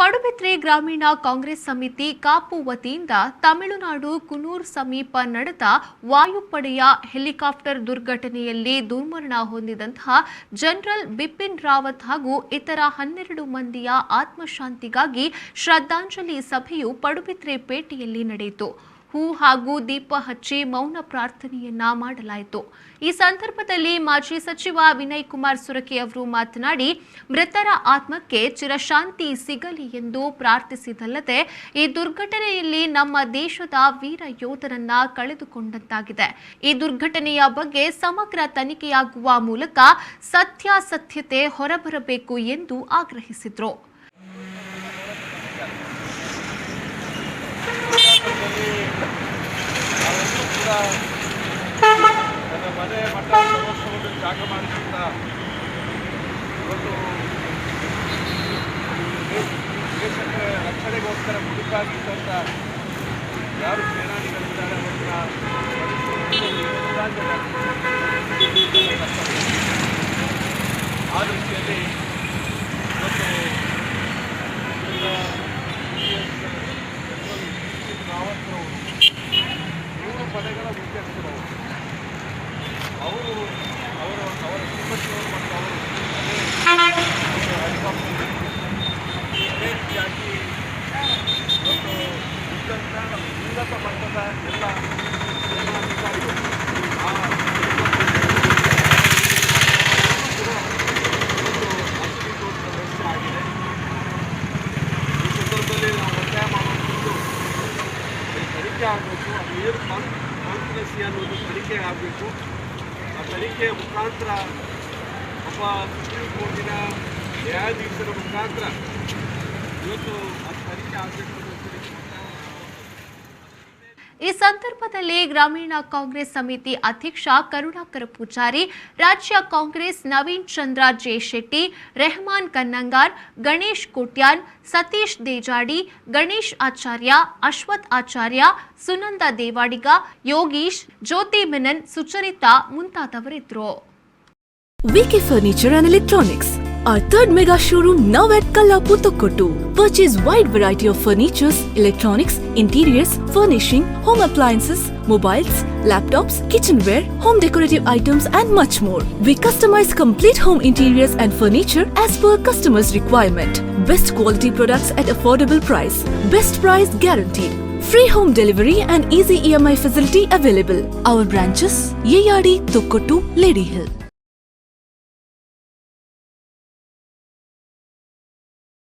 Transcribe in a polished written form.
ಪಡುಬಿದ್ರೆ ಗ್ರಾಮೀಣ ಕಾಂಗ್ರೆಸ್ ಸಮಿತಿ ಕಾಪು ವತಿಯಿಂದ ತಮಿಳುನಾಡು ಕುನೂರ್ ಸಮೀಪ ನಡೆದ ವಾಯುಪಡೆಯ ಹೆಲಿಕಾಪ್ಟರ್ ದುರ್ಘಟನೆಯಲ್ಲಿ ದುರ್ಮರಣ ಹೊಂದಿದಂತಹ ಜನರಲ್ ಬಿಪಿನ್ ರಾವತ್ ಹಾಗೂ ಇತರ 12 ಮಂದಿಯ ಆತ್ಮಶಾಂತಿಗಾಗಿ ಶ್ರದ್ಧಾಂಜಲಿ ಸಭೆಯು ಪಡುಬಿದ್ರೆ ಪೇಟೆಯಲ್ಲಿ ನಡೆಯಿತು. ಹೂ ಹಾಗೂ ದೀಪ ಹಚ್ಚಿ ಮೌನ ಪ್ರಾರ್ಥನೆಯನ್ನ ಮಾಡಲಾಯಿತು. ಈ ಸಂದರ್ಭದಲ್ಲಿ ಮಾಜಿ ಸಚಿವ ವಿನಯ್ ಕುಮಾರ್ ಸುರಕಿ ಅವರು ಮಾತನಾಡಿ, ಮೃತರ ಆತ್ಮಕ್ಕೆ ಚಿರಶಾಂತಿ ಸಿಗಲಿ ಎಂದು ಪ್ರಾರ್ಥಿಸಿದಲ್ಲದೆ ಈ ದುರ್ಘಟನೆಯಲ್ಲಿ ನಮ್ಮ ದೇಶದ ವೀರ ಯೋಧರನ್ನ ಕಳೆದುಕೊಂಡಂತಾಗಿದೆ. ಈ ದುರ್ಘಟನೆಯ ಬಗ್ಗೆ ಸಮಗ್ರ ತನಿಖೆಯಾಗುವ ಮೂಲಕ ಸತ್ಯಾಸತ್ಯತೆ ಹೊರಬರಬೇಕು ಎಂದು ಆಗ್ರಹಿಸಿದರು. ನನ್ನ ಮನೆ ಮಠ ಸಮೋತ್ಸವದಲ್ಲಿ ಜಾಗ ಮಾಡಿಸಿದ ಇವತ್ತು ದೇಶಕ್ಕೆ ರಕ್ಷಣೆಗೋಸ್ಕರ ಮುಡುಕಾಗಿದ್ದಂಥ ಯಾರು ಸೇನಾನಿಗಳಿದ್ದಾರೆ ಆ ದೃಷ್ಟಿಯಲ್ಲಿ ಇವತ್ತು ರಾವತ್ ಪಡೆಗಳ ಮುಖ್ಯಸ್ಥರು ಅವರು ಅವರ ಸಿಬ್ಬಂದಿಯವರು ಮತ್ತು ಅವರು ಅದೇ ರೀತಿಯಾಗಿ ಇವತ್ತು ಇದ್ದಂಥ ಉನ್ನತ ಮಟ್ಟದ ಎಲ್ಲ ಸೇನಾಧಿಕಾರಿಗಳು ಆ ವ್ಯವಸ್ಥೆ ಆಗಿದೆ. ಈ ಸಂದರ್ಭದಲ್ಲಿ ನಾವು ಒತ್ತಾಯ ಮಾಡುವುದು ತನಿಖೆ ಆಗಬೇಕು. ಅದು ಏನು ಕಾನ್ಸ್ಪಿರಸಿ ಅನ್ನೋದು ತನಿಖೆ ಆಗಬೇಕು. ಆ ತನಿಖೆಯ ಮುಖಾಂತರ ಒಬ್ಬ ಸುಪ್ರೀಂ ಕೋರ್ಟಿನ ನ್ಯಾಯಾಧೀಶರ ಮುಖಾಂತರ ಇವತ್ತು ಆ ತನಿಖೆ ಆಗಬೇಕು. ಈ ಸಂದರ್ಭದಲ್ಲಿ ಗ್ರಾಮೀಣ ಕಾಂಗ್ರೆಸ್ ಸಮಿತಿ ಅಧ್ಯಕ್ಷ ಕರುಣಾಕರ ಪೂಜಾರಿ, ರಾಜ್ಯ ಕಾಂಗ್ರೆಸ್ ನವೀನ್ ಚಂದ್ರ ಜೆ ಶೆಟ್ಟಿ, ರೆಹಮಾನ್ ಕನ್ನಂಗಾರ್, ಗಣೇಶ್ ಕೋಟ್ಯಾನ್, ಸತೀಶ್ ದೇಜಾಡಿ, ಗಣೇಶ್ ಆಚಾರ್ಯ, ಅಶ್ವಥ್ ಆಚಾರ್ಯ, ಸುನಂದ ದೇವಾಡಿಗ, ಯೋಗೀಶ್, ಜ್ಯೋತಿ ಮೆನನ್, ಸುಚರಿತಾ ಮುಂತಾದವರಿದ್ದರು. VK Furniture and Electronics, our third mega showroom now at Kallapur, Tokkottu. Purchase wide variety of furnitures, electronics, interiors, furnishing, home appliances, mobiles, laptops, kitchenware, home decorative items and much more. We customize complete home interiors and furniture as per customers' requirement. Best quality products at affordable price. Best price guaranteed. Free home delivery and easy EMI facility available. Our branches: Yeyadi, Tokkottu, Lady Hill.